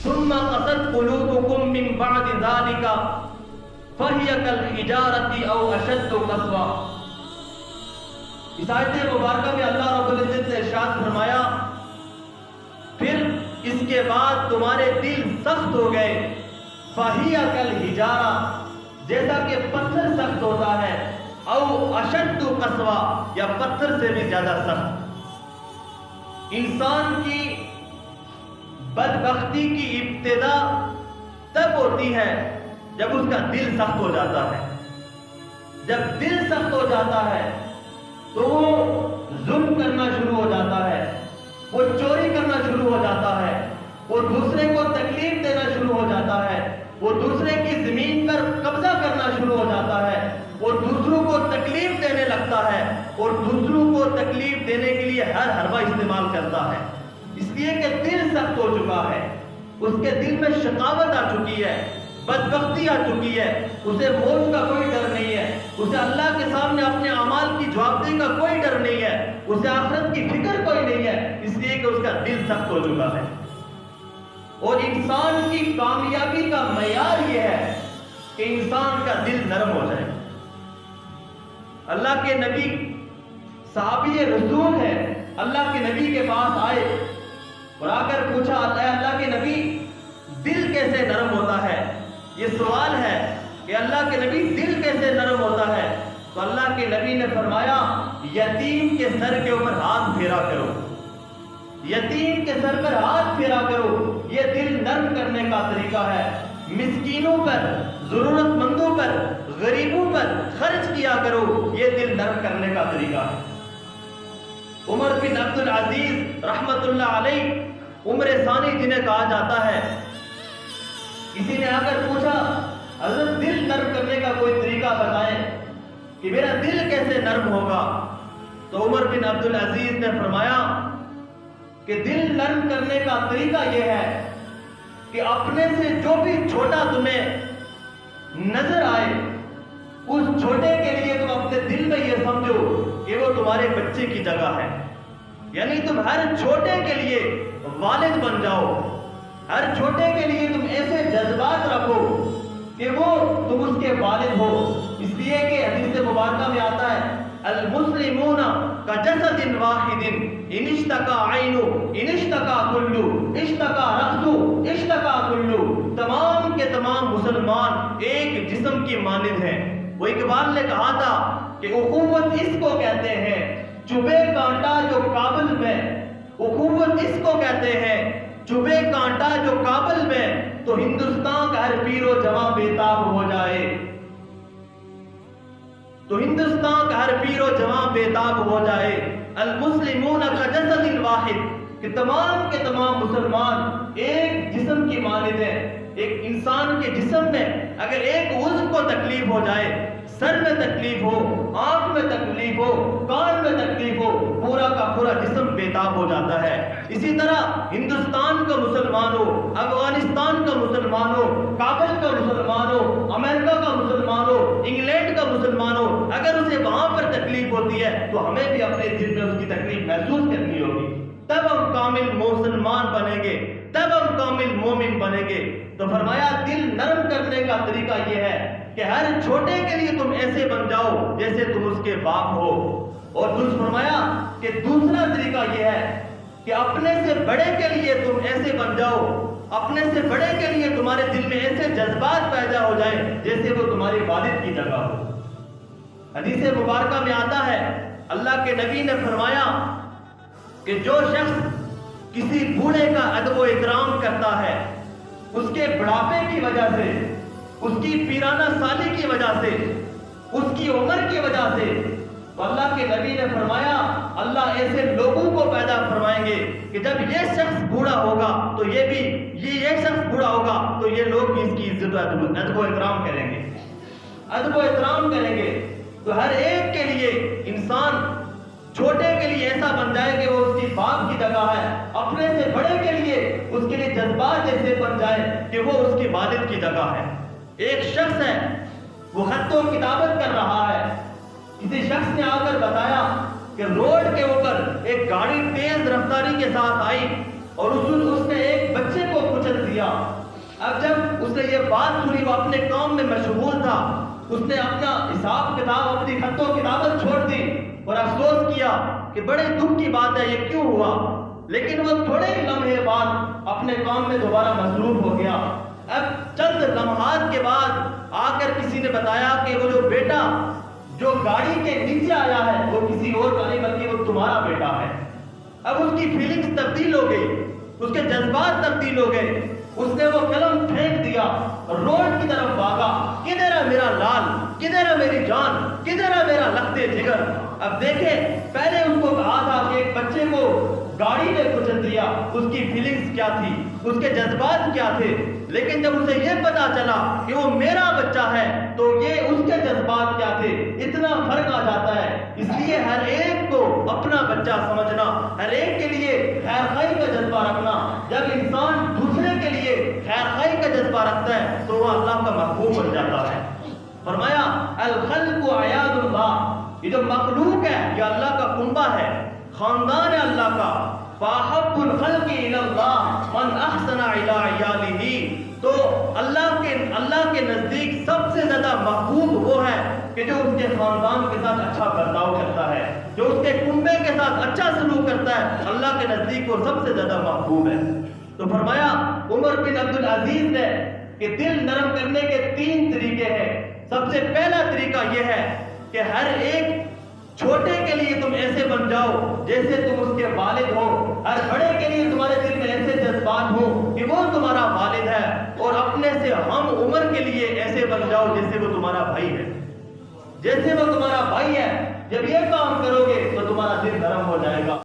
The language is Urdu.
ثم قست قلوبكم من بعد ذلك فهي كالحجارة أو أشد قسوة. اس آیت مبارکہ میں اللہ رب العزت نے ارشاد فرمایا پھر اس کے بعد تمہارے دل سخت ہو گئے. فَهِيَ كَالْحِجَارَةِ جیسا کہ پتھر سخت ہوتا ہے. او اشد قسوہ یا پتھر سے بھی زیادہ سخت. انسان کی بدبختی کی ابتدا تب ہوتی ہے جب اس کا دل سخت ہو جاتا ہے. جب دل سخت ہو جاتا ہے تو وہ ظلم کرنا شروع ہو جاتا ہے, وہ چوری کرنا شروع ہو جاتا ہے, وہ دوسرے کو تکلیف دینا شروع ہو جاتا ہے, وہ دوسرے کی زمین پر قبضہ کرنا شروع ہو جاتا ہے, وہ دوسروں کو تکلیف دینے لگتا ہے اور دوسروں کو تکلیف دینے کے لیے ہر حربہ استعمال کرتا ہے. اس لیے کہ دل سخت ہو چکا ہے, اس کے دل میں شقاوت آ چکی ہے, بدبختی آ چکی ہے, اسے موت کا کوئی ڈر نہیں ہے, اسے اللہ کے سامنے اپنے اعمال کی جوابدہی کا کوئی ڈر نہیں ہے, اسے آخرت کی فکر کوئی نہیں ہے, اس لیے کہ اس کا دل سخت ہو چکا ہے. اور انسان کی کامیابی کا معیار یہ ہے کہ انسان کا دل نرم ہو جائے. اللہ کے نبی صحابی رسول ہے, اللہ کے نبی کے پاس آئے اور آ کر پوچھا اللہ کے نبی دل کیسے نرم ہوتا ہے. یہ سوال ہے کہ اللہ کے نبی دل کیسے نرم ہوتا ہے. تو اللہ کے نبی نے فرمایا یتیم کے سر کے اوپر ہاتھ پھیرا کرو, یتیم کے سر پر ہاتھ پھیرا کرو, یہ دل نرم کرنے کا طریقہ ہے. مسکینوں پر, ضرورت مندوں پر, غریبوں پر خرچ کیا کرو, یہ دل نرم کرنے کا طریقہ ہے. عمر بن عبد العزیز رحمت اللہ علیہ, عمر ثانی جنہیں کہا جاتا ہے, کسی نے آ کر پوچھا حضرت دل نرم کرنے کا کوئی طریقہ بتائیں کہ میرا دل کیسے نرم ہوگا. تو عمر بن عبد العزیز نے فرمایا کہ دل نرم کرنے کا طریقہ یہ ہے کہ اپنے سے جو بھی چھوٹا تمہیں نظر آئے اس چھوٹے کے لیے تم اپنے دل میں یہ سمجھو کہ وہ تمہارے بچے کی جگہ ہے. یعنی تم ہر چھوٹے کے لیے والد بن جاؤ, ہر چھوٹے کے لیے تم ایسے جذبات رکھو کہ وہ تم اس کے والد ہو. اس لیے کہ حدیث مبارکہ میں آتا ہے المسلمون کجسد واحد ان اشتکا عین ان اشتکا کلو اشتکا رأس اشتکا کلو. تمام کے تمام مسلمان ایک جسم کی مانند ہیں. وہ اقبال نے کہا تھا کہ اخوت اس کو کہتے ہیں چبھے کانٹا جو کابل میں, اخوت اس کو کہتے ہیں چبھے کانٹا جو کابل میں, تو ہندوستان کا ہر پیر و جواں بےتاب ہو جائے, تو ہندوستان کا ہر پیر و جواں بےتاب ہو جائے. المسلمون کجسد واحد کہ تمام کے تمام مسلمان ایک جسم کی مانند ہیں. ایک انسان کے جسم میں اگر ایک عضو کو تکلیف ہو جائے, سر میں تکلیف ہو, آنکھ میں تکلیف ہو, کان میں تکلیف ہو, پورا کا پورا جسم بےتاب ہو جاتا ہے. اسی طرح ہندوستان کا مسلمان ہو, افغانستان کا مسلمان ہو, کابل کا مسلمان ہو, امریکہ کا مسلمان ہو, انگلینڈ کا مسلمان ہو, اگر اسے وہاں پر تکلیف ہوتی ہے تو ہمیں بھی اپنے دل میں اس کی تکلیف محسوس کرنی ہوگی. تب ہم کامل مسلمان بنیں گے, تب ہم کامل مومن بنیں گے. تو فرمایا دل نرم کرنے کا طریقہ یہ ہے کہ ہر چھوٹے کے لیے تم ایسے بن جاؤ جیسے تم اس کے باپ ہو. اور دوسرا فرمایا کہ دوسرا طریقہ یہ ہے کہ اپنے سے بڑے کے لیے تم ایسے بن جاؤ, اپنے سے بڑے کے لیے تمہارے دل میں ایسے جذبات پیدا ہو جائیں جیسے وہ تمہاری والد کی جگہ ہو. حدیث مبارکہ میں آتا ہے اللہ کے نبی نے فرمایا کہ جو شخص کسی بوڑھے کا ادب و احترام کرتا ہے اس کے بڑھاپے کی وجہ سے, اس کی پیرانہ سالی کی وجہ سے, اس کی عمر کی وجہ سے, تو اللہ کے نبی نے فرمایا اللہ ایسے لوگوں کو پیدا فرمائیں گے کہ جب یہ شخص بوڑھا ہوگا تو یہ شخص بوڑھا ہوگا تو یہ لوگ بھی اس کی عزت و ادب و احترام کریں گے, ادب و احترام کریں گے. تو ہر ایک کے لیے انسان چھوٹے کے لیے ایسا بن جائے کہ وہ اس کی باپ کی جگہ ہے, اپنے سے بڑے کے لیے اس کے لیے جذبات ایسے بن جائے کہ وہ اس کی والد کی جگہ ہے. ایک شخص ہے وہ خط و کتابت کر رہا ہے, کسی شخص نے آ کر بتایا کہ روڈ کے اوپر ایک گاڑی تیز رفتاری کے ساتھ آئی اور اس نے ایک بچے کو کچل دیا. اپنے کام میں مشغول تھا، اس نے اپنا حساب کتاب، اپنی خط و کتابت چھوڑ دی اور افسوس کیا کہ بڑے دکھ کی بات ہے، یہ کیوں ہوا؟ لیکن وہ تھوڑے ہی لمحے بعد اپنے کام میں دوبارہ مصروف ہو گیا۔ اب چند لمحات کے بعد آ کر کسی نے بتایا کہ وہ جو بیٹا جو گاڑی کے نیچے آیا ہے وہ کسی اور کا نہیں بلکہ وہ تمہارا بیٹا ہے۔ اب اس کی فیلنگز تبدیل ہو گئی، اس کے جذبات تبدیل ہو گئے، اس نے وہ قلم پھینک دیا، روڈ کی طرف بھاگا، کدھر ہے میرا لال، کدھر ہے میری جان، کدھر ہے میرا لختے جگر۔ اب دیکھیں، پہلے اس کو کہا تھا کہ ایک بچے کو گاڑی نے کچل دیا، اس کی فیلنگز کیا تھی، اس کے جذبات کیا تھے، لیکن جب اسے یہ پتا چلا کہ وہ میرا بچہ ہے تو یہ اس کے جذبات کیا تھے، اتنا فرق آ جاتا ہے۔ اس لیے ہر ایک کو اپنا بچہ سمجھنا، ہر ایک کے لیے خیر خواہی کا جذبہ رکھنا۔ جب انسان دوسرے کے لیے خیر خواہی کا جذبہ رکھتا ہے تو وہ اللہ کا محبوب بن جاتا ہے۔ فرمایا الخلق عیاد اللہ، یہ جو مخلوق ہے یہ اللہ کا کنبہ ہے، خاندان ہے اللہ کا۔ فاحب الخلق الی اللہ من احسن الی عیالہ، تو اللہ کے نزدیک سب سے زیادہ محبوب وہ ہے کہ جو اس کے خاندان کے ساتھ اچھا برتاؤ کرتا ہے، جو اس کے کنبے کے ساتھ اچھا سلوک کرتا ہے، اللہ کے نزدیک وہ سب سے زیادہ محبوب ہے۔ تو فرمایا عمر بن عبد العزیز نے کہ دل نرم کرنے کے 3 طریقے ہیں۔ سب سے پہلا طریقہ یہ ہے کہ ہر ایک چھوٹے کے لیے تم ایسے بن جاؤ جیسے تم اس کے والد ہو، ہر بڑے کے لیے تمہارے دل میں ایسے جذبات ہوں کہ وہ تمہارا والد ہے، اور اپنے سے ہم عمر کے لیے ایسے بن جاؤ جیسے وہ تمہارا بھائی ہے، جیسے وہ تمہارا بھائی ہے۔ جب یہ کام کرو گے تو تمہارا دل نرم ہو جائے گا۔